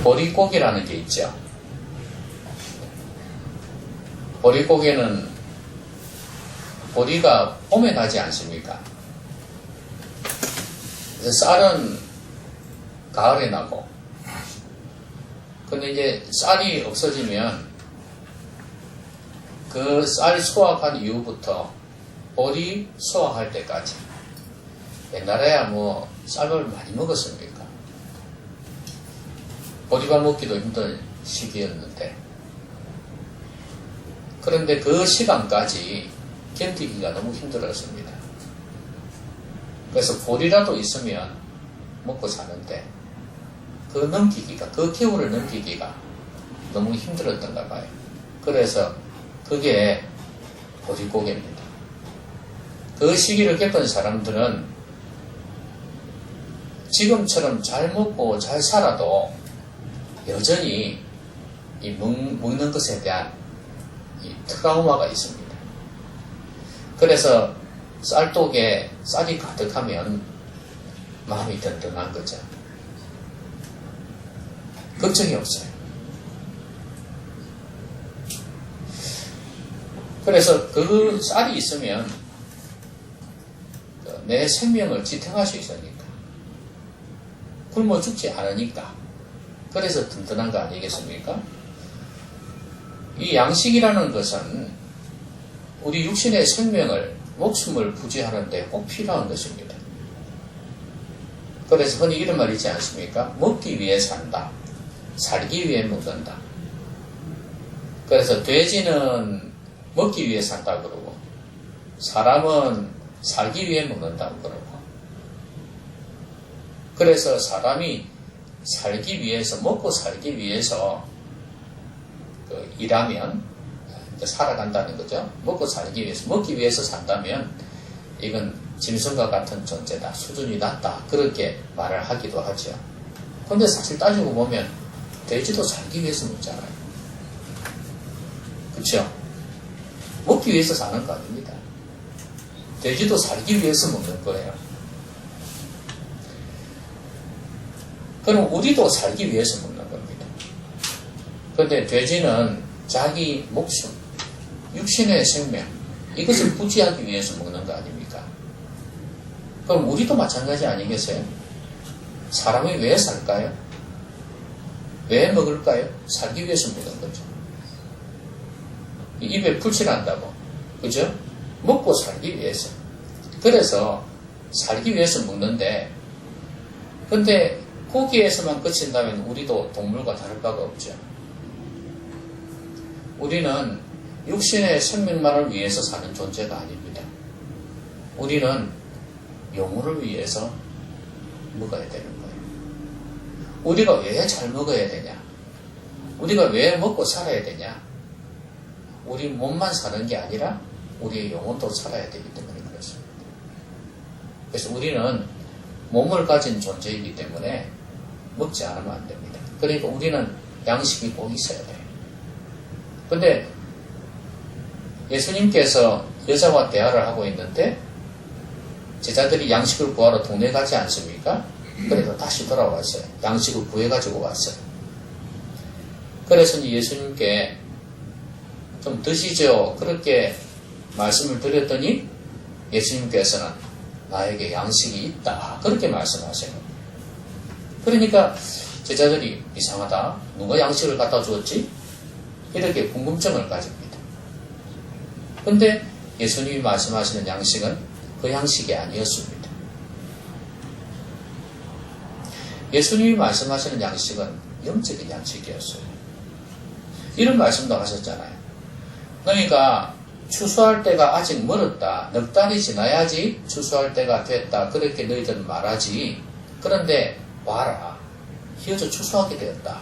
보릿고개라는 게 있죠. 보릿고개는 보리가 봄에 나지 않습니까? 그래서 쌀은 가을에 나고, 근데 이제 쌀이 없어지면 그 쌀 수확한 이후부터 보리 수확할 때까지, 옛날에야 뭐 쌀을 많이 먹었습니까? 보리밥 먹기도 힘든 시기였는데, 그런데 그 시간까지 견디기가 너무 힘들었습니다. 그래서 보리라도 있으면 먹고 사는데, 그 겨울을 넘기기가 너무 힘들었던가 봐요. 그래서 그게 보릿고개입니다. 그 시기를 겪은 사람들은 지금처럼 잘 먹고 잘 살아도 여전히 이 먹는 것에 대한 이 트라우마가 있습니다. 그래서 쌀독에 쌀이 가득하면 마음이 든든한 거죠. 걱정이 없어요. 그래서 그 쌀이 있으면 내 생명을 지탱할 수 있으니까, 굶어 죽지 않으니까, 그래서 든든한 거 아니겠습니까? 이 양식이라는 것은 우리 육신의 생명을, 목숨을 부지하는 데 꼭 필요한 것입니다. 그래서 흔히 이런 말 있지 않습니까? 먹기 위해 산다, 살기 위해 먹는다. 그래서 돼지는 먹기 위해 산다고 그러고, 사람은 살기 위해 먹는다고 그러고, 그래서 사람이 살기 위해서, 먹고 살기 위해서 일하면 살아간다는 거죠. 먹고 살기 위해서, 먹기 위해서 산다면 이건 짐승과 같은 존재다, 수준이 낮다, 그렇게 말을 하기도 하죠. 근데 사실 따지고 보면 돼지도 살기 위해서 먹잖아요. 그렇죠? 먹기 위해서 사는 거 아닙니다. 돼지도 살기 위해서 먹는 거예요. 그럼 우리도 살기 위해서 먹는 겁니다. 그런데 돼지는 자기 목숨, 육신의 생명, 이것을 부지하기 위해서 먹는 거 아닙니까? 그럼 우리도 마찬가지 아니겠어요? 사람이 왜 살까요? 왜 먹을까요? 살기 위해서 먹는 거죠. 입에 풀칠한다고, 그죠? 먹고 살기 위해서. 그래서 살기 위해서 먹는데, 근데 고기에서만 그친다면 우리도 동물과 다를 바가 없죠. 우리는 육신의 생명만을 위해서 사는 존재가 아닙니다. 우리는 영혼을 위해서 먹어야 되는 거예요. 우리가 왜 잘 먹어야 되냐? 우리가 왜 먹고 살아야 되냐? 우리 몸만 사는 게 아니라 우리의 영혼도 살아야 되기 때문에 그렇습니다. 그래서 우리는 몸을 가진 존재이기 때문에 먹지 않으면 안 됩니다. 그러니까 우리는 양식이 꼭 있어야 돼요. 근데 예수님께서 여자와 대화를 하고 있는데 제자들이 양식을 구하러 동네 가지 않습니까? 그래서 다시 돌아왔어요. 양식을 구해가지고 왔어요. 그래서 예수님께 좀 드시죠, 그렇게 말씀을 드렸더니 예수님께서는 나에게 양식이 있다, 그렇게 말씀하세요. 그러니까 제자들이 이상하다, 누가 양식을 갖다 주었지? 이렇게 궁금증을 가집니다. 근데 예수님이 말씀하시는 양식은 그 양식이 아니었습니다. 예수님이 말씀하시는 양식은 영적인 양식이었어요. 이런 말씀도 하셨잖아요. 너희가 추수할 때가 아직 멀었다, 넉 달이 지나야지 추수할 때가 됐다, 그렇게 너희들은 말하지. 그런데 와라, 휘어져 추수하게 되었다,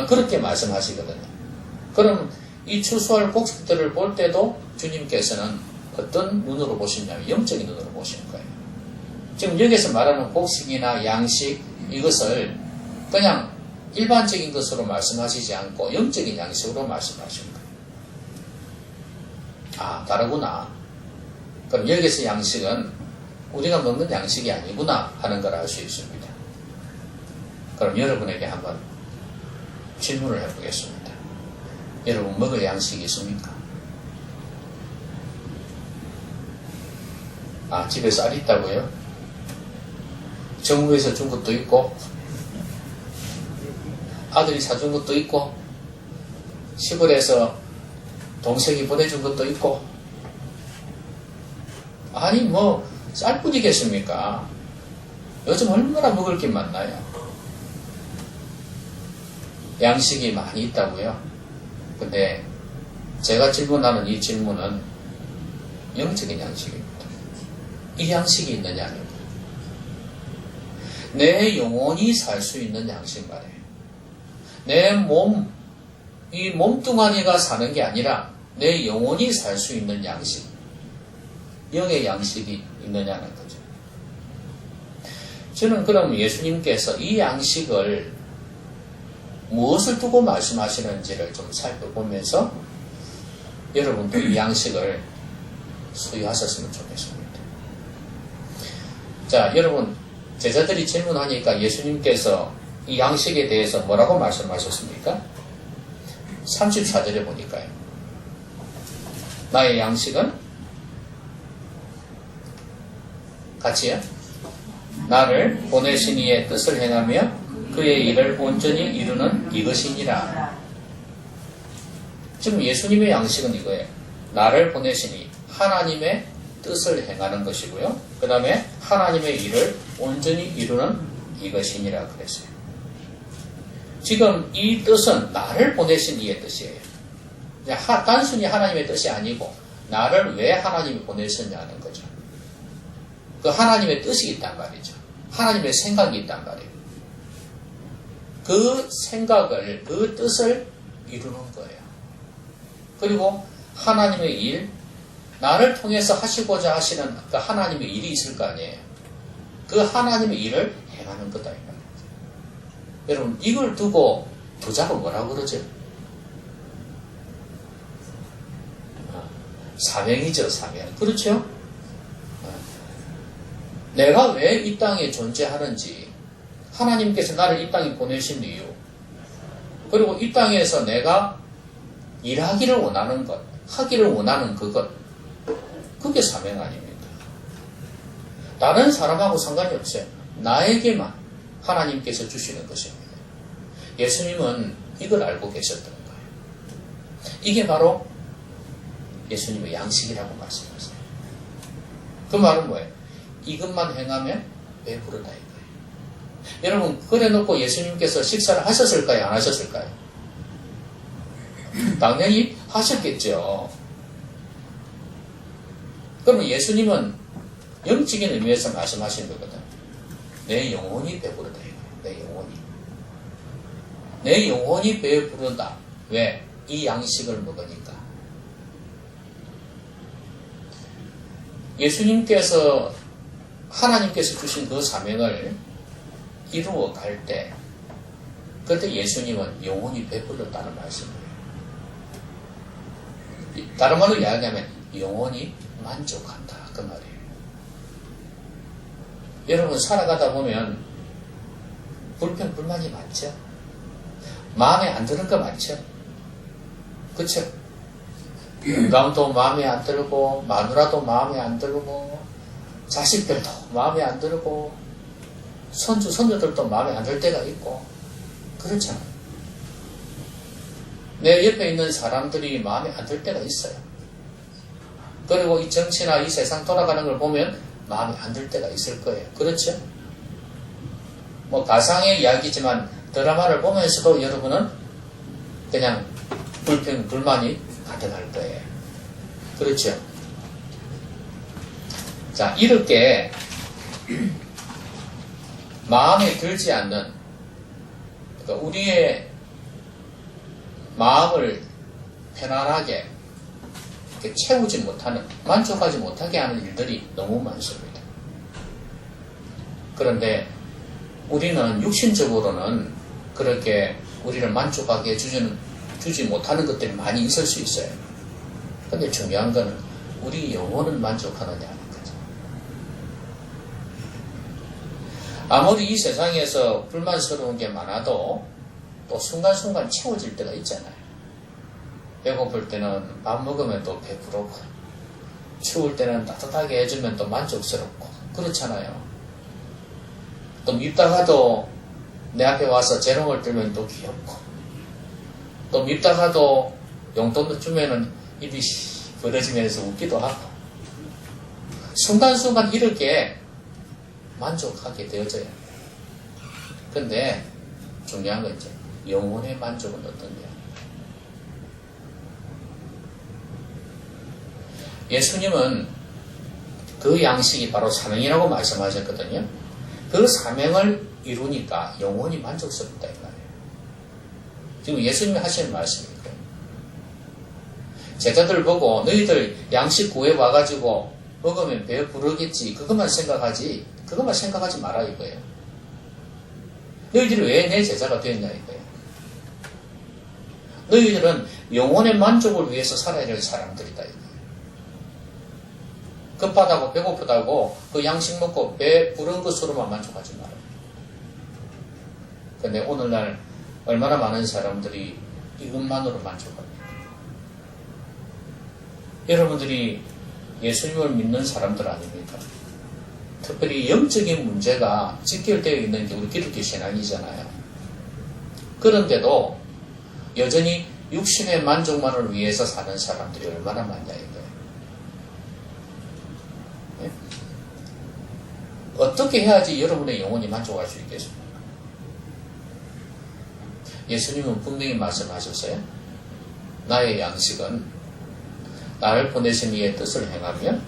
그렇게 말씀하시거든요. 그럼 이 추수할 곡식들을 볼 때도 주님께서는 어떤 눈으로 보시냐면 영적인 눈으로 보시는 거예요. 지금 여기서 말하는 곡식이나 양식, 이것을 그냥 일반적인 것으로 말씀하시지 않고 영적인 양식으로 말씀하시는 거예요. 아, 다르구나. 그럼 여기서 양식은 우리가 먹는 양식이 아니구나 하는 걸 알 수 있습니다. 그럼 여러분에게 한번 질문을 해보겠습니다. 여러분 먹을 양식이 있습니까? 아, 집에 쌀 있다고요? 정부에서 준 것도 있고 아들이 사준 것도 있고 시골에서 동생이 보내준 것도 있고 아니 뭐 쌀뿐이겠습니까? 요즘 얼마나 먹을 게 많나요? 양식이 많이 있다고요? 근데 제가 질문하는 이 질문은 영적인 양식입니다. 이 양식이 있느냐는 내 영혼이 살 수 있는 양식 말이에요. 내 몸, 이 몸뚱아리가 사는 게 아니라 내 영혼이 살 수 있는 양식, 영의 양식이 있느냐는 거죠. 저는 그럼 예수님께서 이 양식을 무엇을 두고 말씀하시는지를 좀 살펴보면서 여러분도 이 양식을 소유하셨으면 좋겠습니다. 자, 여러분 제자들이 질문하니까 예수님께서 이 양식에 대해서 뭐라고 말씀하셨습니까? 34절에 보니까요. 나의 양식은 같이요. 나를 보내신 이의 뜻을 행하며 그의 일을 온전히 이루는 이것이니라. 지금 예수님의 양식은 이거예요. 나를 보내신 이 하나님의 뜻을 행하는 것이고요. 그 다음에 하나님의 일을 온전히 이루는 이것이니라 그랬어요. 지금 이 뜻은 나를 보내신 이의 뜻이에요. 단순히 하나님의 뜻이 아니고 나를 왜 하나님이 보내셨냐는 거죠. 그 하나님의 뜻이 있단 말이죠. 하나님의 생각이 있단 말이에요. 그 생각을, 그 뜻을 이루는 거예요. 그리고 하나님의 일, 나를 통해서 하시고자 하시는 그 하나님의 일이 있을 거 아니에요. 그 하나님의 일을 행하는 거다. 여러분, 이걸 두고 부자가 뭐라고 그러죠? 사명이죠, 사명. 그렇죠? 내가 왜 이 땅에 존재하는지, 하나님께서 나를 이 땅에 보내신 이유, 그리고 이 땅에서 내가 일하기를 원하는 것, 하기를 원하는 그것, 그게 사명 아닙니까? 다른 사람하고 상관이 없어요. 나에게만 하나님께서 주시는 것입니다. 예수님은 이걸 알고 계셨던 거예요. 이게 바로 예수님의 양식이라고 말씀하세요. 그 말은 뭐예요? 이것만 행하면 배부르다 이거예요. 여러분, 그래 놓고 예수님께서 식사를 하셨을까요? 안 하셨을까요? 당연히 하셨겠죠. 그러면 예수님은 영적인 의미에서 말씀하신 거거든. 내 영혼이 배부르다 이거예요. 내 영혼이. 내 영혼이 배부르다. 왜? 이 양식을 먹으니까. 예수님께서 하나님께서 주신 그 사명을 이루어 갈 때 그때 예수님은 영혼이 배불렀다는 말씀이에요. 다른 말로 이야기하면 영혼이 만족한다 그 말이에요. 여러분 살아가다 보면 불평 불만이 많죠. 마음에 안 드는 거 많죠. 그쵸? 영감도 마음에 안 들고 마누라도 마음에 안 들고 자식들도 마음에 안 들고 손주 손녀들도 마음에 안 들 때가 있고 그렇잖아요. 내 옆에 있는 사람들이 마음에 안 들 때가 있어요. 그리고 이 정치나 이 세상 돌아가는 걸 보면 마음에 안 들 때가 있을 거예요. 그렇죠? 뭐 가상의 이야기지만 드라마를 보면서도 여러분은 그냥 불평 불만이 가득할 거예요. 그렇죠? 자, 이렇게 마음에 들지 않는, 그러니까 우리의 마음을 편안하게 이렇게 채우지 못하는, 만족하지 못하게 하는 일들이 너무 많습니다. 그런데 우리는 육신적으로는 그렇게 우리를 만족하게 주지 못하는 것들이 많이 있을 수 있어요. 근데 중요한 거는 우리 영혼은 만족하느냐는 거죠. 아무리 이 세상에서 불만스러운 게 많아도 또 순간순간 채워질 때가 있잖아요. 배고플 때는 밥 먹으면 또 배부르고, 추울 때는 따뜻하게 해주면 또 만족스럽고, 그렇잖아요. 또 밉다가도 내 앞에 와서 재롱을 들면 또 귀엽고, 또 밉다가도 용돈도 주면은 입이 벌어지면서 웃기도 하고, 순간순간 이렇게 만족하게 되어져야 해요. 근데 중요한 건 이제 영혼의 만족은 어떤데요? 예수님은 그 양식이 바로 사명이라고 말씀하셨거든요. 그 사명을 이루니까 영혼이 만족스럽다 이 말이에요. 지금 예수님이 하시는 말씀이에요. 제자들 보고 너희들 양식 구해 와가지고 먹으면 배 부르겠지, 그것만 생각하지 마라 이거예요. 너희들이 왜 내 제자가 되었냐 이거예요. 너희들은 영혼의 만족을 위해서 살아야 될 사람들이다 이거예요. 급하다고 배고프다고 그 양식 먹고 배 부른 것으로만 만족하지 말아요. 근데 오늘날 얼마나 많은 사람들이 이것만으로 만족합니다. 여러분들이 예수님을 믿는 사람들 아닙니까? 특별히 영적인 문제가 직결되어 있는 게 우리 기독교 신앙이잖아요. 그런데도 여전히 육신의 만족만을 위해서 사는 사람들이 얼마나 많냐 이거예요. 네? 어떻게 해야지 여러분의 영혼이 만족할 수 있겠습니까? 예수님은 분명히 말씀하셨어요. 나의 양식은 나를 보내신 이의 뜻을 행하며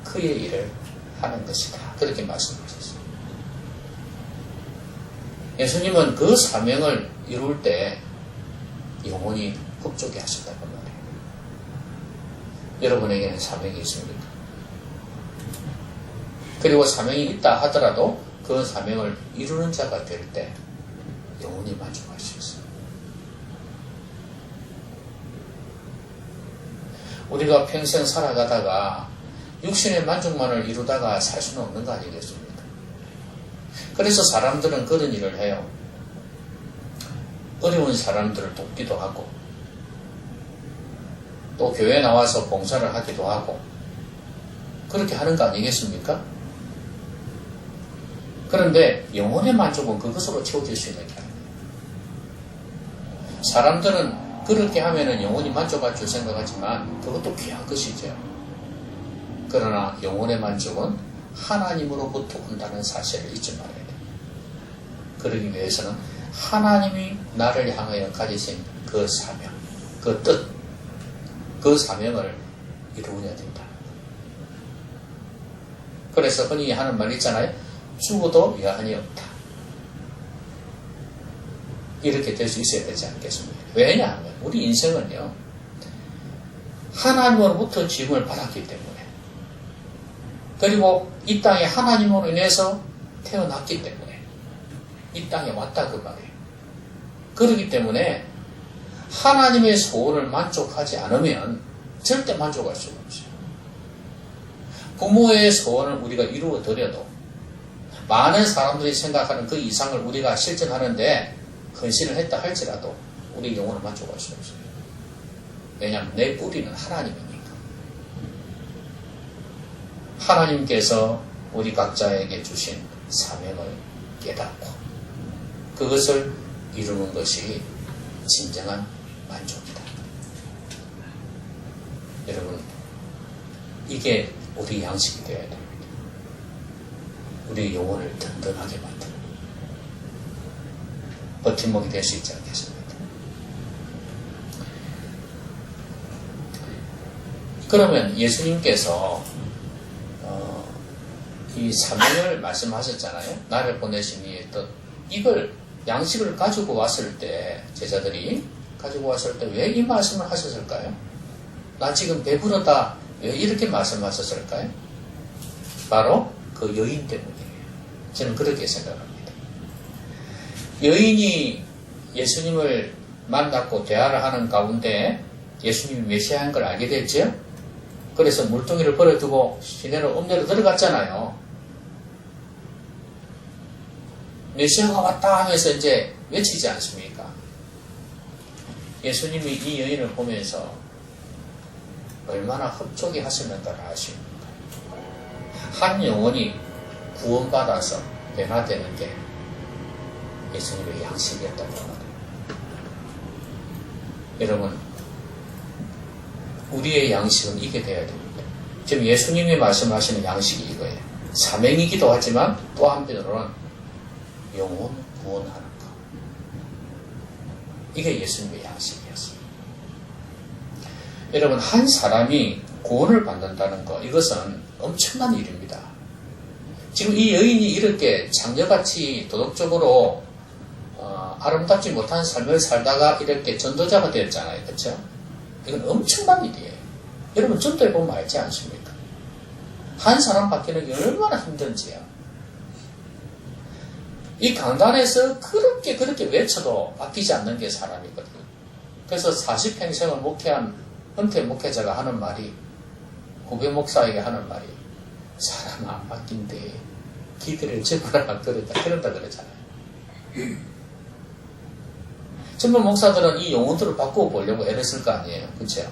그의 일을 하는 것이다. 그렇게 말씀하셨어요. 예수님은 그 사명을 이룰 때 영혼이 흡족해 하셨다고 말해요. 여러분에게는 사명이 있습니까? 그리고 사명이 있다 하더라도 그 사명을 이루는 자가 될 때 영혼이 만족할 수 있어요. 우리가 평생 살아가다가 육신의 만족만을 이루다가 살 수는 없는 거 아니겠습니까? 그래서 사람들은 그런 일을 해요. 어려운 사람들을 돕기도 하고, 또 교회에 나와서 봉사를 하기도 하고, 그렇게 하는 거 아니겠습니까? 그런데 영혼의 만족은 그것으로 채워질 수 있는 게 아니에요. 사람들은 그렇게 하면은 영혼이 만족할 줄 생각하지만 그것도 귀한 것이죠. 그러나 영혼의 만족은 하나님으로부터 온다는 사실을 잊지 말아야 돼요. 그러기 위해서는 하나님이 나를 향하여 가지신 그 사명, 그 뜻, 그 사명을 이루어야 된다. 그래서 흔히 하는 말 있잖아요. 죽어도 여한이 없다. 이렇게 될 수 있어야 되지 않겠습니까? 왜냐하면 우리 인생은요, 하나님으로부터 지음을 받았기 때문에, 그리고 이 땅에 하나님으로 인해서 태어났기 때문에 이 땅에 왔다 그 말이에요. 그렇기 때문에 하나님의 소원을 만족하지 않으면 절대 만족할 수가 없어요. 부모의 소원을 우리가 이루어 드려도 많은 사람들이 생각하는 그 이상을 우리가 실천하는데 헌신을 했다 할지라도 우리 영혼을 만족할 수 없어요. 왜냐하면 내 뿌리는 하나님이니까. 하나님께서 우리 각자에게 주신 사명을 깨닫고 그것을 이루는 것이 진정한 만족이다. 여러분, 이게 우리 양식이 되어야 됩니다. 우리 영혼을 든든하게 만드는 버팀목이 될 수 있지 않겠습니까? 그러면 예수님께서 이 사명을 말씀하셨잖아요. 나를 보내신 이의 뜻. 이걸 양식을 가지고 왔을 때, 제자들이 가지고 왔을 때 왜 이 말씀을 하셨을까요? 나 지금 배부르다. 왜 이렇게 말씀하셨을까요? 바로 그 여인 때문이에요. 저는 그렇게 생각합니다. 여인이 예수님을 만났고 대화를 하는 가운데 예수님이 메시아인 걸 알게 됐죠? 그래서 물동이를 버려두고 시내로 읍내로 들어갔잖아요. 메시아가 왔다 하면서 이제 외치지 않습니까? 예수님이 이 여인을 보면서 얼마나 흡족해 하셨는가를 아십니까? 한 영혼이 구원받아서 변화되는 게 예수님의 양식이었다고 말해요. 여러분, 우리의 양식은 이게 되어야 됩니다. 지금 예수님이 말씀하시는 양식이 이거예요. 사명이기도 하지만 또 한편으로는 영혼 구원하는 것. 이게 예수님의 양식이었어요. 여러분, 한 사람이 구원을 받는다는 것, 이것은 엄청난 일입니다. 지금 이 여인이 이렇게 장녀같이 도덕적으로 아름답지 못한 삶을 살다가 이렇게 전도자가 되었잖아요. 그렇죠? 이건 엄청난 일이에요. 여러분, 전도해 보면 알지 않습니까? 한 사람 바뀌는 게 얼마나 힘든지요. 이 강단에서 그렇게 외쳐도 바뀌지 않는 게 사람이거든요. 그래서 40평생을 목회한 은퇴 목회자가 하는 말이, 후배 목사에게 하는 말이, 사람 안 바뀐대 기대를 접으라 그런다 그러잖아요. 전문 목사들은 이 영혼들을 바꾸어 보려고 애를 쓸 거 아니에요. 그렇죠?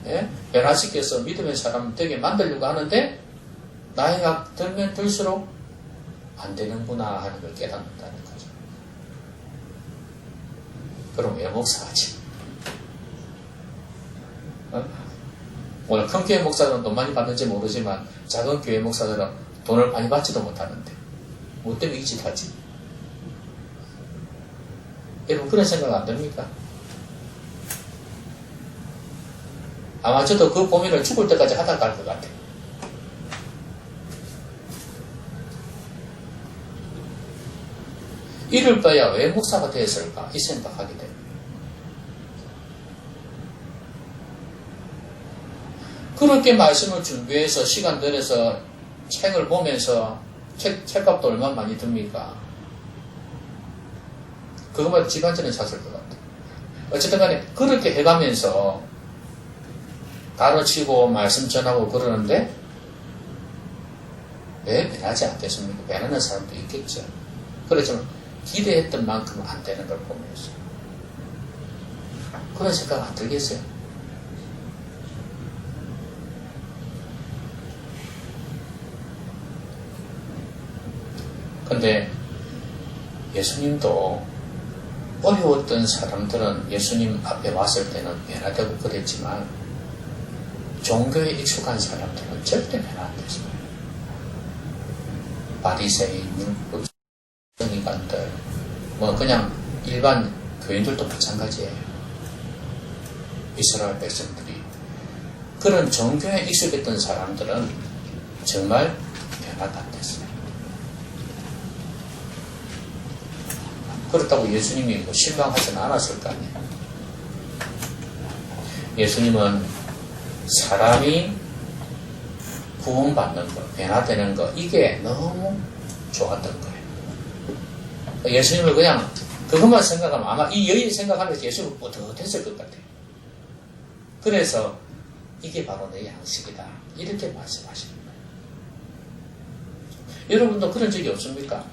예? 변화시켜서 믿음의 사람 되게 만들려고 하는데 나이가 들면 들수록 안 되는구나 하는 걸 깨닫는다는 거죠. 그럼 왜 목사하지? 오늘 큰 교회 목사들은 돈 많이 받는지 모르지만 작은 교회 목사들은 돈을 많이 받지도 못하는데 뭐 때문에 이 짓 하지? 여러분, 그런 생각 안 듭니까? 아마 저도 그 고민을 죽을 때까지 하다 갈 것 같아요. 이럴 바야 왜 목사가 되었을까? 이 생각하게 됩니다. 그렇게 말씀을 준비해서 시간 들여서 책을 보면서 책값도 얼마나 많이 듭니까? 그것만 집안전에 샀을 것 같아요. 어쨌든 간에 그렇게 해가면서 가르치고 말씀 전하고 그러는데 왜 변하지 않겠습니까? 변하는 사람도 있겠죠. 그렇지만 기대했던 만큼 안 되는 걸 보면서 그런 생각 안 들겠어요? 근데 예수님도 어려웠던 사람들은 예수님 앞에 왔을 때는 변화되고 그랬지만 종교에 익숙한 사람들은 절대 변화 안 됐어요. 바리새인, 율법주의관들, 뭐 그냥 일반 교인들도 마찬가지예요. 이스라엘 백성들이 그런 종교에 익숙했던 사람들은 정말 변화가 안 됐어요. 그렇다고 예수님이 뭐 실망하지는 않았을 거 아니에요. 예수님은 사람이 구원받는 것, 변화되는 것, 이게 너무 좋았던 거예요. 예수님을 그냥 그것만 생각하면 아마 이 여인이 생각하면서 예수님을 뿌듯했을 것 같아요. 그래서 이게 바로 내 양식이다. 이렇게 말씀하시는 거예요. 여러분도 그런 적이 없습니까?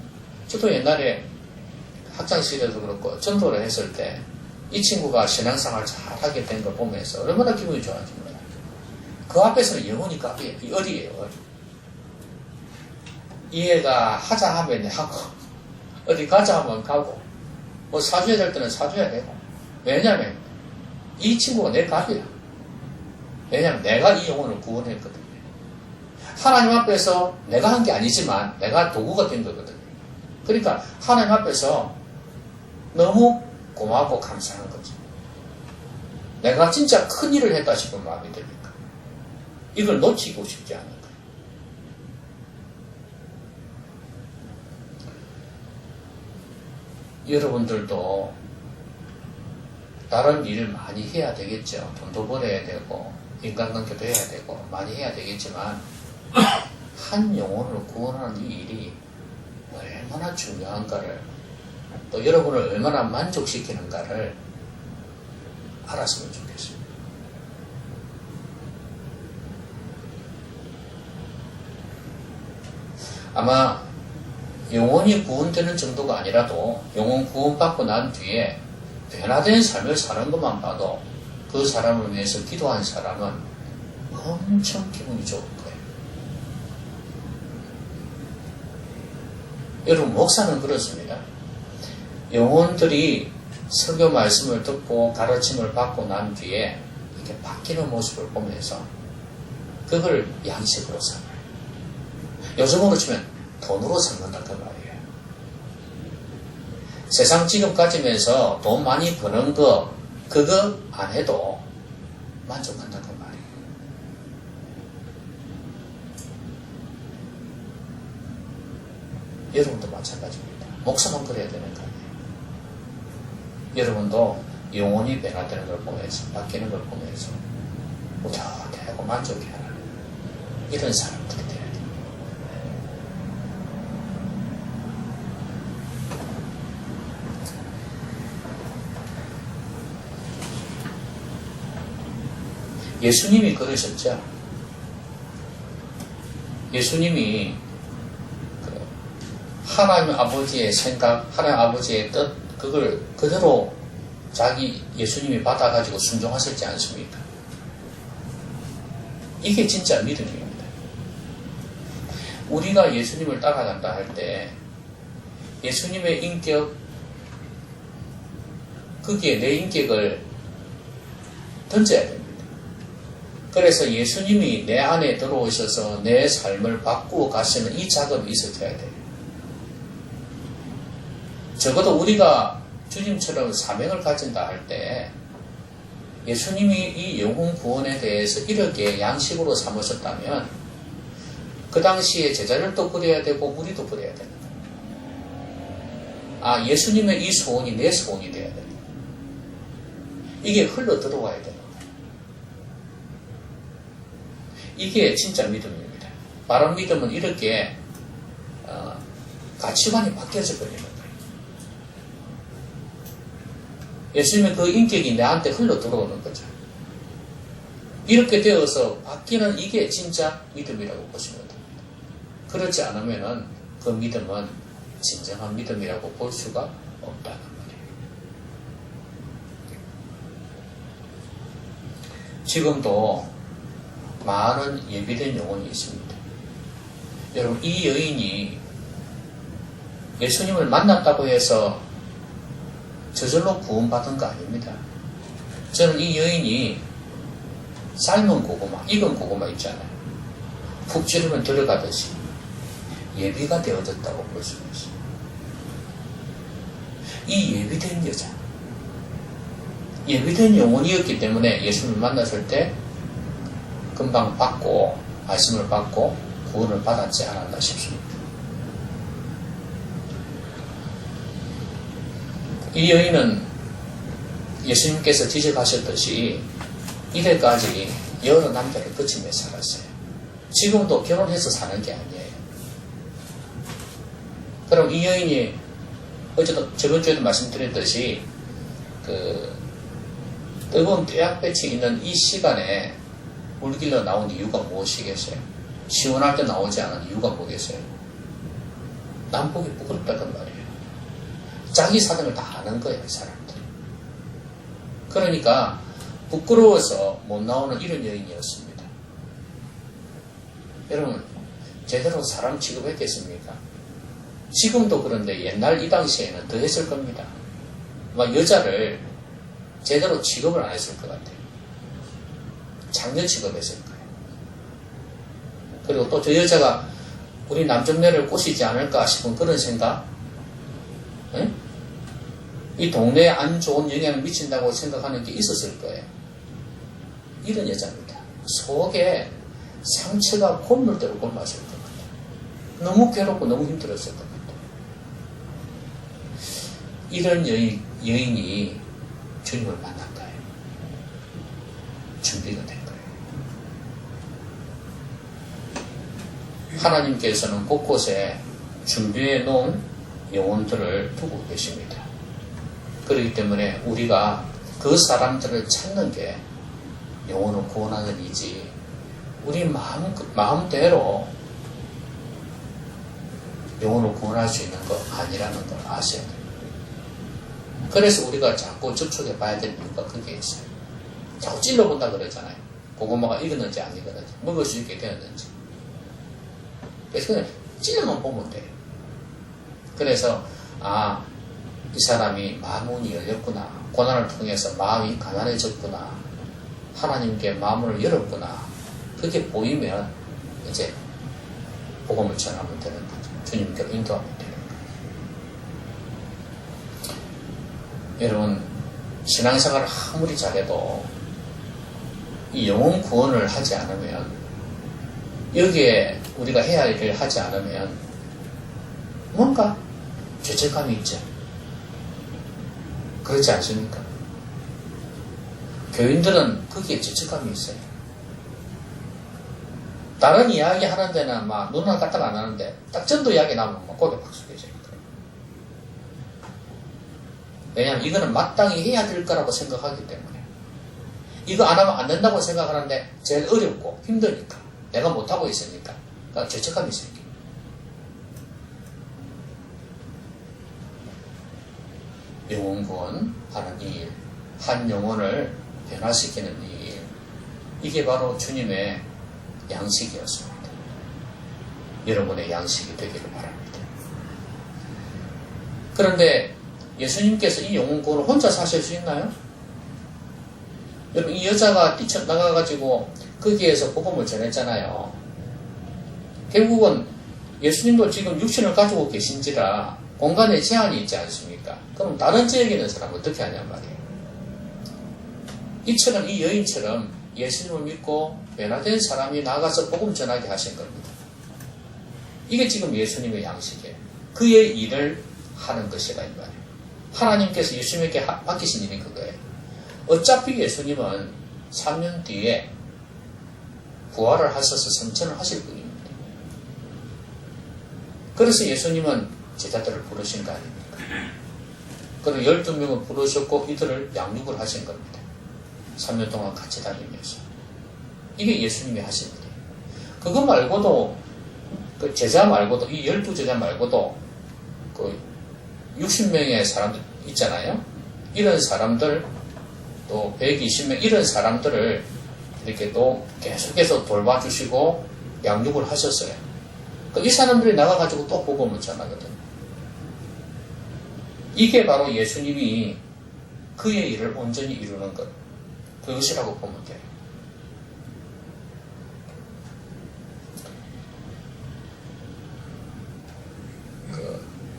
저도 옛날에 학창시절에도 그렇고 전도를 했을 때 이 친구가 신앙생활 잘하게 된 걸 보면서 얼마나 기분이 좋았는지 몰라요. 그 앞에서는 영혼이 갑이에요. 이 어리예요. 이 애가 하자 하면 하고 어디 가자 하면 가고 뭐 사줘야 될 때는 사줘야 되고. 왜냐하면 이 친구가 내 갑이야. 왜냐하면 내가 이 영혼을 구원했거든요. 하나님 앞에서 내가 한 게 아니지만 내가 도구가 된 거거든요. 그러니까 하나님 앞에서 너무 고마워 감사한 거죠. 내가 진짜 큰 일을 했다 싶은 마음이 듭니까? 이걸 놓치고 싶지 않은 거예요. 여러분들도 다른 일을 많이 해야 되겠죠. 돈도 벌어야 되고 인간관계도 해야 되고 많이 해야 되겠지만 한 영혼을 구원하는 이 일이 얼마나 중요한가를 또 여러분을 얼마나 만족시키는가를 알았으면 좋겠습니다. 아마 영원히 구원되는 정도가 아니라도 영원 구원받고 난 뒤에 변화된 삶을 사는 것만 봐도 그 사람을 위해서 기도한 사람은 엄청 기분이 좋을 거예요. 여러분, 목사는 그렇습니다. 영혼들이 설교 말씀을 듣고 가르침을 받고 난 뒤에 이렇게 바뀌는 모습을 보면서 그걸 양식으로 삼아요. 요즘으로 치면 돈으로 삼는다 그 말이에요. 세상 직업 가지면서 돈 많이 버는 거 그거 안 해도 만족한다 그 말이에요. 여러분도 마찬가지입니다. 목사만 그래야 되는 거 아니에요. 여러분도 영혼이 변화되는 걸 보면서 바뀌는 걸 보면서 뿌듯하고 만족해하는 이런 사람들이 돼야 돼요. 예수님이 그러셨죠. 예수님이 하나님 아버지의 생각, 하나님 아버지의 뜻, 그걸 그대로 자기 예수님이 받아가지고 순종하셨지 않습니까? 이게 진짜 믿음입니다. 우리가 예수님을 따라간다 할 때 예수님의 인격, 거기에 내 인격을 던져야 됩니다. 그래서 예수님이 내 안에 들어오셔서 내 삶을 바꾸어 가시는 이 작업이 있어야 돼요. 적어도 우리가 주님처럼 사명을 가진다 할 때 예수님이 이 영혼 구원에 대해서 이렇게 양식으로 삼으셨다면 그 당시에 제자들도 그래야 되고 우리도 그래야 되는 거예요. 예수님의 이 소원이 내 소원이 돼야 되는 거예요. 이게 흘러 들어와야 되는 거예요. 이게 진짜 믿음입니다. 바른 믿음은 이렇게 가치관이 바뀌어져 버리는 거예요. 예수님의 그 인격이 내한테 흘러 들어오는 거죠. 이렇게 되어서 바뀌는 이게 진짜 믿음이라고 보시면 됩니다. 그렇지 않으면 그 믿음은 진정한 믿음이라고 볼 수가 없다는 말이에요. 지금도 많은 예비된 영혼이 있습니다. 여러분, 이 여인이 예수님을 만났다고 해서 저절로 구원받은 거 아닙니다. 저는 이 여인이 삶은 고구마, 익은 고구마 있잖아요. 푹 찌르면 들어가듯이 예비가 되어졌다고 볼 수 있어요. 이 예비된 여자, 예비된 영혼이었기 때문에 예수님을 만났을 때 금방 받고 말씀을 받고 구원을 받았지 않았나 싶습니다. 이 여인은 예수님께서 지적하셨듯이 이래까지 여러 남자를 거치며 살았어요. 지금도 결혼해서 사는 게 아니에요. 그럼 이 여인이 저번 주에도 말씀드렸듯이 뜨거운 뙤약볕이 있는 이 시간에 물길로 나온 이유가 무엇이겠어요? 시원할 때 나오지 않은 이유가 뭐겠어요? 남보기 부끄럽다는 말이에요. 자기 사정을 다 아는 거예요, 사람들. 그러니까 부끄러워서 못 나오는 이런 여인이었습니다. 여러분, 제대로 사람 취급했겠습니까? 지금도 그런데 옛날 이 당시에는 더 했을 겁니다. 여자를 제대로 취급을 안 했을 것 같아요. 장녀 취급했을 거예요. 그리고 또 저 여자가 우리 남정네를 꼬시지 않을까 싶은 그런 생각? 응? 이 동네에 안 좋은 영향을 미친다고 생각하는 게 있었을 거예요. 이런 여자입니다. 속에 상처가 곪물대로 곪았을 것 같아요. 너무 괴롭고 너무 힘들었을 것 같아요. 이런 여인이 주님을 만난 거예요. 준비가 된 거예요. 하나님께서는 곳곳에 준비해 놓은 영혼들을 두고 계십니다. 그렇기 때문에 우리가 그 사람들을 찾는 게 영혼을 구원하는 이지, 우리 마음대로 영혼을 구원할 수 있는 거 아니라는 걸 아셔야 돼요. 그래서 우리가 자꾸 접촉해 봐야 되는 이유가 그게 있어요. 자꾸 찔러본다 그러잖아요. 고구마가 익었는지 안 익었는지, 먹을 수 있게 되었는지. 그래서 그냥 찔러만 보면 돼요. 그래서 이 사람이 마음문이 열렸구나. 고난을 통해서 마음이 가난해졌구나. 하나님께 마음을 열었구나. 그게 보이면 이제 복음을 전하면 되는 거죠. 주님께로 인도하면 되는 거죠. 여러분, 신앙생활을 아무리 잘해도 이 영혼 구원을 하지 않으면, 여기에 우리가 해야 할 일을 하지 않으면 뭔가 죄책감이 있죠. 그렇지 않습니까? 교인들은 거기에 죄책감이 있어요. 다른 이야기 하는 데는 막 눈을 까딱 안 하는데 딱 전도 이야기 나오면 막 고개 팍 숙여져요. 왜냐하면 이거는 마땅히 해야 될 거라고 생각하기 때문에. 이거 안 하면 안 된다고 생각하는데 제일 어렵고 힘드니까, 내가 못하고 있으니까, 그러니까 죄책감이 생겨요. 영혼 구원하는 이 일, 한 영혼을 변화시키는 이 일, 이게 바로 주님의 양식이었습니다. 여러분의 양식이 되기를 바랍니다. 그런데 예수님께서 이 영혼 구원을 혼자 사실 수 있나요? 여러분, 이 여자가 뛰쳐나가가지고 거기에서 복음을 전했잖아요. 결국은 예수님도 지금 육신을 가지고 계신지라 공간에 제한이 있지 않습니까? 그럼 다른 지역에 있는 사람은 어떻게 하냔 말이에요. 이처럼, 이 여인처럼 예수님을 믿고 변화된 사람이 나가서 복음 전하게 하신 겁니다. 이게 지금 예수님의 양식이에요. 그의 일을 하는 것이라 이 말이에요. 하나님께서 예수님에게 맡기신 일이 그거예요. 어차피 예수님은 3년 뒤에 부활을 하셔서 성천을 하실 분입니다. 그래서 예수님은 제자들을 부르신 거 아닙니까? 그리고 12명을 부르셨고 이들을 양육을 하신 겁니다. 3년 동안 같이 다니면서. 이게 예수님이 하신 일이에요. 그거 말고도, 그 제자 말고도, 이 12제자 말고도 그 60명의 사람들 있잖아요. 이런 사람들, 또 120명, 이런 사람들을 이렇게 또 계속해서 돌봐주시고 양육을 하셨어요. 이 사람들이 나가가지고 또 복음을 전하거든요. 이게 바로 예수님이 그의 일을 온전히 이루는 것, 그것이라고 보면 돼요.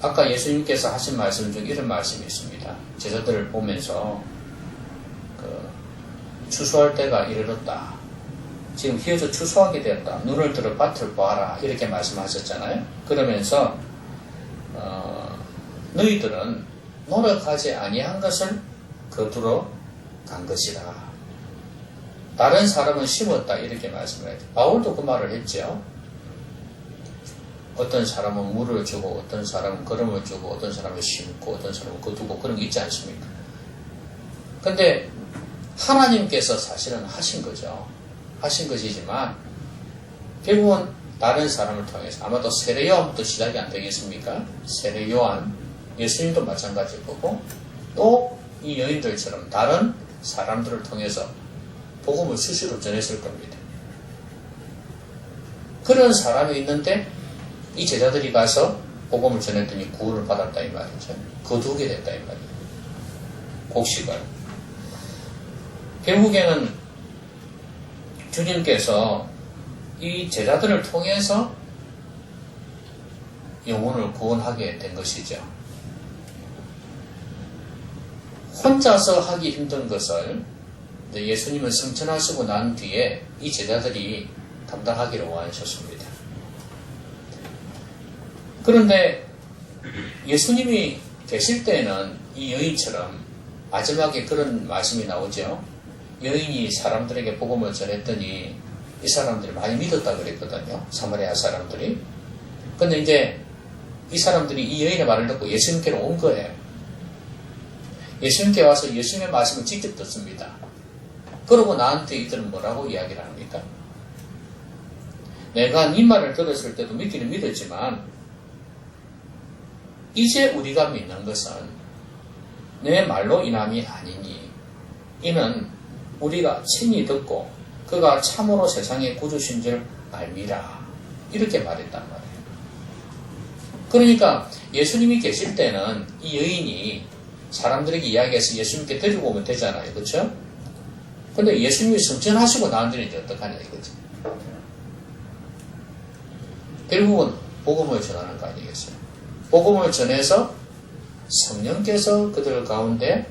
아까 예수님께서 하신 말씀 중에 이런 말씀이 있습니다. 제자들을 보면서 추수할 때가 이르렀다. 지금 휘어져 추수하게 되었다. 눈을 들어 밭을 보아라. 이렇게 말씀하셨잖아요. 그러면서 너희들은 노력하지 아니한 것을 거두러 간 것이라. 다른 사람은 심었다. 이렇게 말씀을 해요. 바울도 그 말을 했죠. 어떤 사람은 물을 주고, 어떤 사람은 걸음을 주고, 어떤 사람은 심고, 어떤 사람은 거두고, 그런 게 있지 않습니까? 근데 하나님께서 사실은 하신 거죠. 하신 것이지만 결국은 다른 사람을 통해서, 아마도 세례 요한부터 시작이 안 되겠습니까? 세례 요한, 예수님도 마찬가지일 거고, 또 이 여인들처럼 다른 사람들을 통해서 복음을 수시로 전했을 겁니다. 그런 사람이 있는데 이 제자들이 가서 복음을 전했더니 구원을 받았다 이 말이죠. 거두게 됐다 이 말이에요. 곡식을. 결국에는 주님께서 이 제자들을 통해서 영혼을 구원하게 된 것이죠. 혼자서 하기 힘든 것을 예수님을 성천하시고 난 뒤에 이 제자들이 감당하기를 원하셨습니다. 그런데 예수님이 계실 때는 이 여인처럼 마지막에 그런 말씀이 나오죠. 여인이 사람들에게 복음을 전했더니 이 사람들이 많이 믿었다 그랬거든요. 사마리아 사람들이. 근데 이제 이 사람들이 이 여인의 말을 듣고 예수님께로 온 거예요. 예수님께 와서 예수님의 말씀을 직접 듣습니다. 그러고 나한테 이들은 뭐라고 이야기를 합니까? 내가 네 말을 들었을 때도 믿기는 믿었지만 이제 우리가 믿는 것은 내 말로 인함이 아니니 이는 우리가 친히 듣고 그가 참으로 세상의 구주신 줄 알미라. 이렇게 말했단 말이에요. 그러니까 예수님이 계실 때는 이 여인이 사람들에게 이야기해서 예수님께 데리고 오면 되잖아요. 그렇죠? 근데 예수님이 성천하시고 나온 뒤는 이제 어떡하냐 이거지. 결국은 복음을 전하는 거 아니겠어요? 복음을 전해서 성령께서 그들 가운데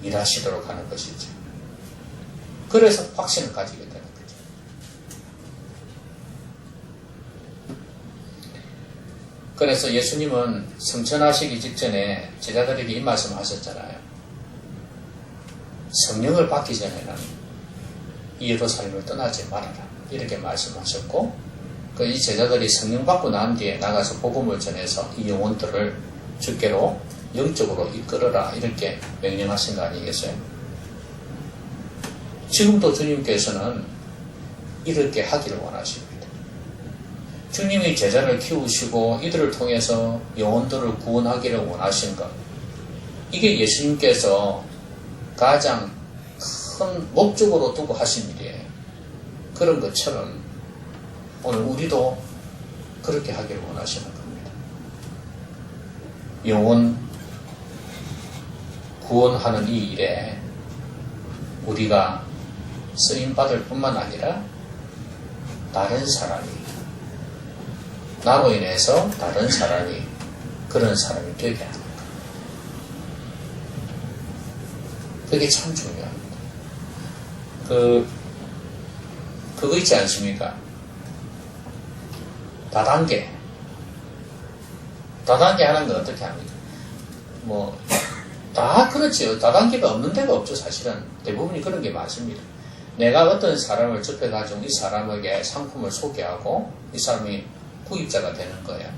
일하시도록 하는 것이죠. 그래서 확신을 가지게 되는 거죠. 그래서 예수님은 성천하시기 직전에 제자들에게 이 말씀을 하셨잖아요. 성령을 받기 전에는 이 예루살렘을 떠나지 말아라. 이렇게 말씀하셨고 이 제자들이 성령 받고 난 뒤에 나가서 복음을 전해서 이 영혼들을 주께로 영적으로 이끌어라. 이렇게 명령하신 거 아니겠어요? 지금도 주님께서는 이렇게 하기를 원하십니다. 주님이 제자를 키우시고 이들을 통해서 영혼들을 구원하기를 원하신 것. 이게 예수님께서 가장 큰 목적으로 두고 하신 일이에요. 그런 것처럼 오늘 우리도 그렇게 하기를 원하시는 겁니다. 영혼 구원하는 이 일에 우리가 쓰임받을 뿐만 아니라 다른 사람이 나로 인해서 다른 사람이 그런 사람이 되게 하는 것. 그게 참 중요합니다. 그거 있지 않습니까? 다단계 하는 건 어떻게 합니까? 다 그렇지요. 다단계가 없는 데가 없죠. 사실은 대부분이 그런 게 많습니다. 내가 어떤 사람을 접해가지고 이 사람에게 상품을 소개하고 이 사람이 구입자가 되는 거예요.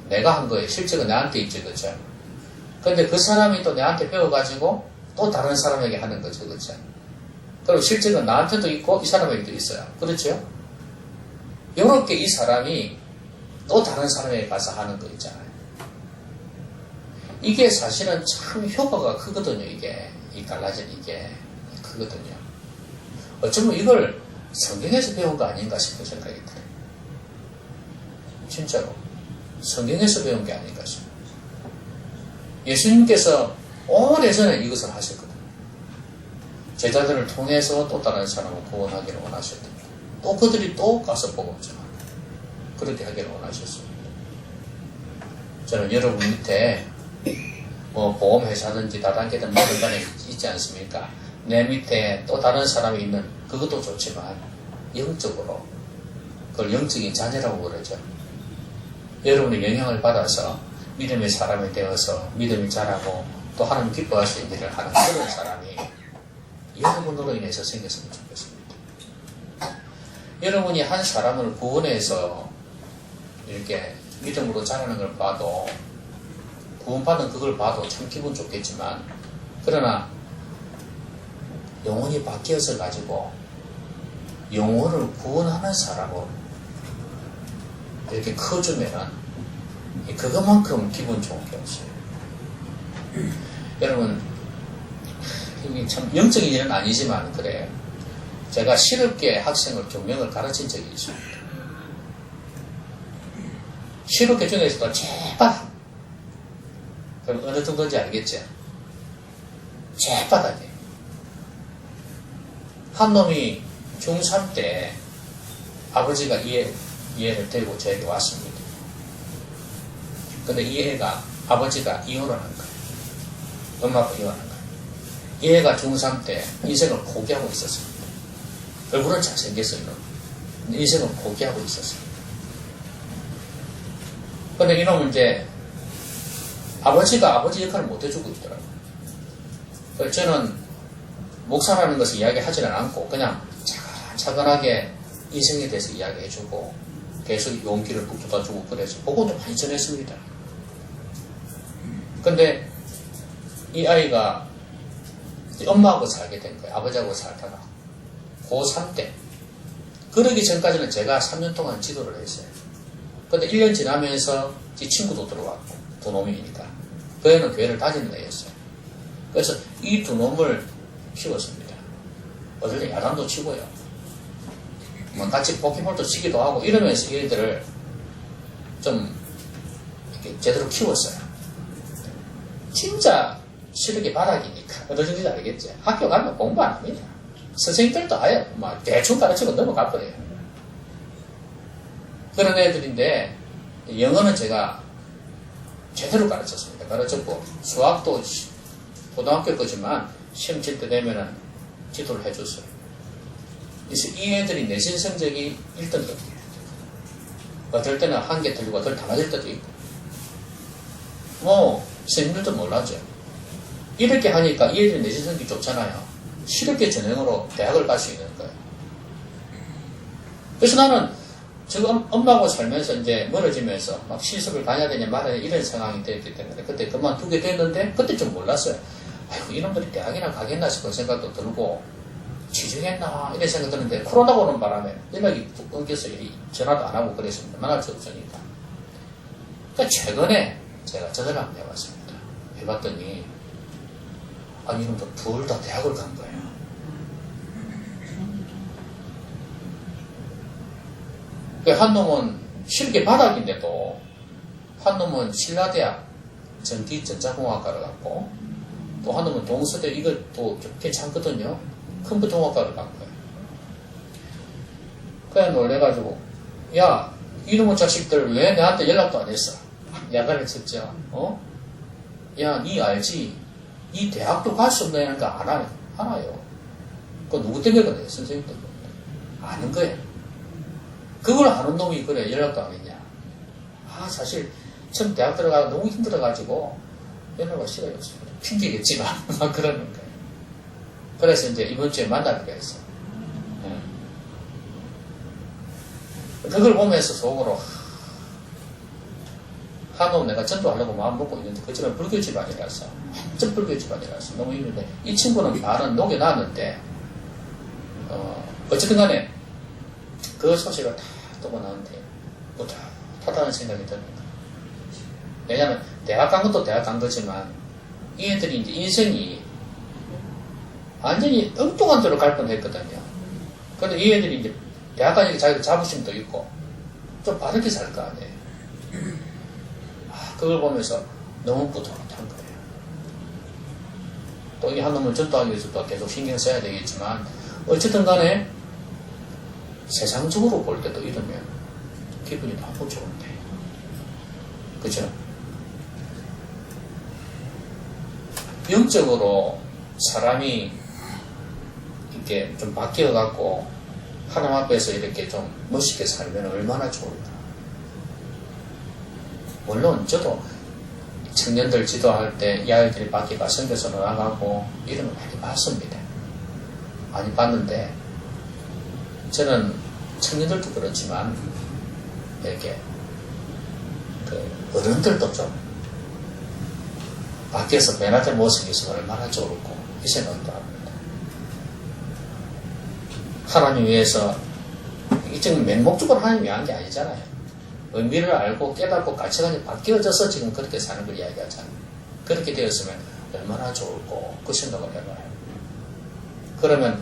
내가 한 거예요. 실제가 나한테 있죠. 그렇죠? 그런데 그 사람이 또 내한테 배워가지고 또 다른 사람에게 하는 거죠. 그렇죠? 그리고 실제가 나한테도 있고 이 사람에게도 있어요. 그렇죠? 요렇게 이 사람이 또 다른 사람에게 가서 하는 거 있잖아요. 이게 사실은 참 효과가 크거든요. 이게 갈라진 이게 크거든요. 어쩌면 이걸 성경에서 배운 거 아닌가 싶은 생각이 들어요. 진짜로 성경에서 배운 게 아닌가 싶어요. 예수님께서 오래전에 이것을 하셨거든요. 제자들을 통해서 또 다른 사람을 구원하기를 원하셨거든요. 또 그들이 또 가서 복음 전하고 그렇게 하기를 원하셨습니다. 저는 여러분 밑에 보험회사든지 다단계든 모든 간에 있지 않습니까? 내 밑에 또 다른 사람이 있는 그것도 좋지만 영적으로 그걸 영적인 자녀라고 그러죠. 여러분이 영향을 받아서 믿음의 사람이 되어서 믿음이 자라고 또 하나님 기뻐하시는 일을 하는 그런 사람이 여러분으로 인해서 생겼으면 좋겠습니다. 여러분이 한 사람을 구원해서 이렇게 믿음으로 자라는 걸 봐도 구원받은 그걸 봐도 참 기분 좋겠지만 그러나 영혼이 바뀌어서 가지고 영혼을 구원하는 사람으로 이렇게 커주면은 그것만큼 기분 좋은 게 없어요. 여러분 이게 참 영적인 일은 아니지만 그래요. 제가 실업계 학생을 경영을 가르친 적이 있습니다. 실업계 중에서도 제발 그럼 어느 정도인지 알겠죠? 제바닥에 한 놈이 중3 때 아버지가 이 애를 데리고 저에게 왔습니다. 근데 이 애가 아버지가 이혼을 한 거예요. 엄마가 이혼한 거예요. 이 애가 중3 때 인생을 포기하고 있었습니다. 얼굴은 잘생겼어요. 인생을 포기하고 있었습니다. 근데 이놈은 이제 아버지가 아버지 역할을 못 해주고 있더라고요. 그래서 저는 목사라는 것을 이야기하지는 않고 그냥 차근하게 인생에 대해서 이야기해주고 계속 용기를 북돋아주고 그래서 복음도 많이 전했습니다. 근데 이 아이가 엄마하고 살게 된 거예요. 아버지하고 살다가 고3 때 그러기 전까지는 제가 3년 동안 지도를 했어요. 근데 1년 지나면서 제 친구도 들어왔고 두 놈이니까. 그 애는 교회를 다니는 애였어요. 그래서 이 두 놈을 키웠습니다. 어떨 때 야단도 치고요. 뭐 같이 포켓몬도 치기도 하고 이러면서 얘들을 좀 이렇게 제대로 키웠어요. 진짜 실력이 바닥이니까 어떤 정도인지 알겠지? 학교 가면 공부 안 합니다. 선생님들도 아예 막 대충 가르치고 넘어갈 거예요. 그런 애들인데 영어는 제가 제대로 가르쳤습니다. 가르쳤고 수학도 고등학교 거지만 시험 칠 때 되면은 지도를 해줬어요. 그래서 이 애들이 내신 성적이 1등급이에요. 어떨 때는 한 개 틀리고 어떨 때 다 맞을 때도 있고. 뭐 선생님들도 몰랐죠. 이렇게 하니까 이 애들이 내신 성적이 좋잖아요. 실업계 전형으로 대학을 갈 수 있는 거예요. 그래서 나는 지금 엄마하고 살면서 이제 멀어지면서 막 실습을 가야 되냐 말아야 되냐 이런 상황이 됐기 때문에 그때 그만두게 됐는데 그때 좀 몰랐어요. 아이고 이놈들이 대학이나 가겠나 싶은 생각도 들고 취직했나 이런 생각 드는데 코로나가 오는 바람에 연락이 뚝 끊겨서 전화도 안 하고 그랬습니다. 만날 수 없으니까. 그러니까 최근에 제가 전화를 한번 해봤습니다. 해봤더니 아니 이놈들 둘 다 대학을 간 거예요. 한 놈은 실기 바닥인데도 한 놈은 신라대학 전기전자공학과를 갔고 또 한 놈은 동서대 이것도 좀 괜찮거든요. 컴퓨터공학과를 간 거예요. 그냥 놀래가지고 야 이놈의 자식들 왜 내한테 연락도 안 했어? 야간을 쳤죠. 야 니 알지? 이 대학도 갈 수 없는 애니까 알아요. 그거 누구 때문에 그래? 선생님 때문에. 아는 거예요. 그걸 아는 놈이 그래 연락도 안 했냐. 사실 처음 대학 들어가고 너무 힘들어가지고 연락을 싫어했어요. 핑계겠지만 막 그러는 거예요. 그래서 이제 이번 주에 만나기로 했어요. 그걸 보면서 속으로 한놈 내가 전도하려고 마음 먹고 있는데 그 집은 불교 집안이라서 완전 불교 집안이라서 너무 힘든데 이 친구는 말은 녹여놨는데 어쨌든 간에 그 소식을 다 듣고 나한테 뿌듯하다는 생각이 드는 거예요. 왜냐하면 대학 간 것도 대학 간 거지만 이 애들이 이제 인생이 완전히 엉뚱한 데로 갈 뻔했거든요. 근데 이 애들이 이제 대학 가니까 자기들 자부심도 있고 좀 바르게 살 거 아니에요. 그걸 보면서 너무 뿌듯한 거예요. 또 이 한 놈을 전도하기 위해서 또 계속 신경 써야 되겠지만 어쨌든 간에 세상적으로 볼 때도 이러면 기분이 너무 좋은데 그죠? 영적으로 사람이 이렇게 좀 바뀌어갖고 하나님 앞에서 이렇게 좀 멋있게 살면 얼마나 좋을까. 물론 저도 청년들 지도할 때 이 아이들이 밖에 가 선교사로 나가고 이런 거 많이 봤습니다. 많이 봤는데 저는 청년들도 그렇지만 이렇게 그 어른들도 좀 밖에서 맨하탄 모습이 있으면 얼마나 좋을까 이 생각도 합니다. 하나님 위해서 이쯤 맹목적으로 하나님 위한 게 아니잖아요. 의미를 알고 깨닫고 가치관이 바뀌어져서 지금 그렇게 사는 걸 이야기하잖아요. 그렇게 되었으면 얼마나 좋을까 그 생각을 해봐요. 그러면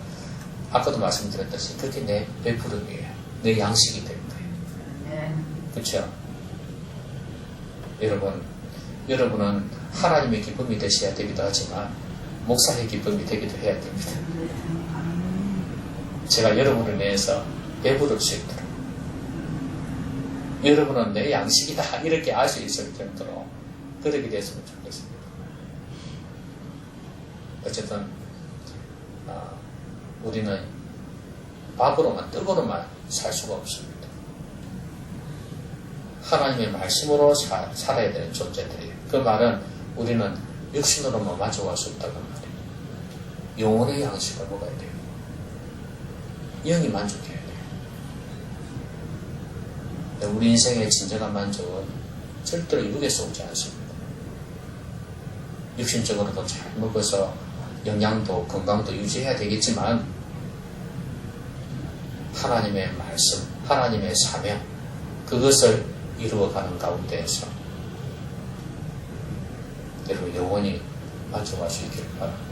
아까도 말씀드렸듯이 그게 내 베푸름이에요. 내 양식이 될 거예요. 그렇죠? 여러분은 하나님의 기쁨이 되셔야 되기도 하지만 목사의 기쁨이 되기도 해야 됩니다. 제가 여러분을 위해서 배부를 수 있도록 여러분은 내 양식이다 이렇게 알 수 있을 정도로 그렇게 됐으면 좋겠습니다. 어쨌든 우리는 밥으로만 떡으로만 살 수가 없습니다. 하나님의 말씀으로 살아야 되는 존재들이에요. 그 말은 우리는 육신으로만 만족할 수 없다는 말이에요. 영혼의 양식을 먹어야 돼요. 영이 만족해야 돼요. 우리 인생의 진정한 만족은 절대로 이루게서 오지 않습니다. 육신적으로도 잘 먹어서 영양도 건강도 유지해야 되겠지만 하나님의 말씀, 하나님의 사명 그것을 이루어가는 가운데에서 여러분 영원히 만족할 수 있기를 바랍니다.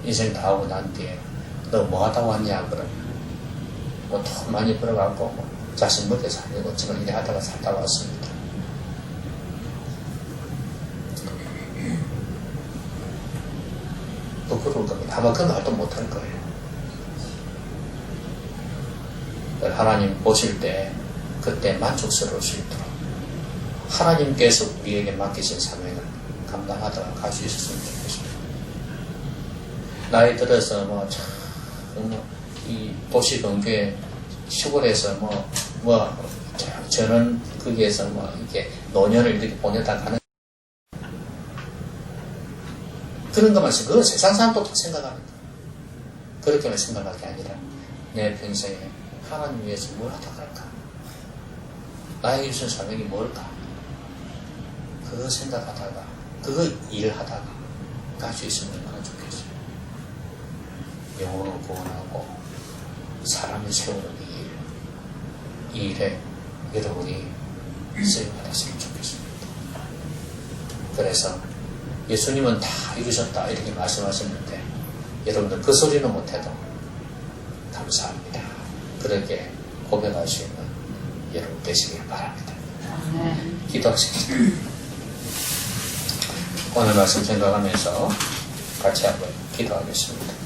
인생 다 하고 난 뒤에 너 뭐 하다 왔냐 그러면 뭐 돈 많이 벌어갖고 뭐 자식 먹여 살려고 지금 이래 하다가 살다 왔습니다. 부끄러울 겁니다. 아마 그 말도 못할 거예요. 하나님 보실 때 그때 만족스러울 수 있도록 하나님께서 우리에게 맡기신 사명을 감당하다가 갈 수 있었으면 좋겠습니다. 나이 들어서 이 도시 근교에 시골에서 저는 거기에서 이렇게 노년을 이렇게 보내다 가는 그런 것만 해서 그건 세상 사람도 다 생각하는 거예요. 그렇게만 생각할 게 아니라 내 평생에 하나님 위해서 뭘 하다 갈까? 나에게 주신 사명이 뭘까? 그거 생각하다가 그거 일하다가 갈 수 있으면 얼마나 좋겠어요. 영혼을 구원하고 사람을 세우는 이 일에 여러분이 쓰임받았으면 좋겠습니다. 그래서 예수님은 다 이루셨다 이렇게 말씀하셨는데 여러분들 그 소리는 못해도 감사합니다. 그렇게 고백할 수 있는 여러분 되시길 바랍니다. 기도하십시다. 오늘 말씀 생각하면서 같이 한번 기도하겠습니다.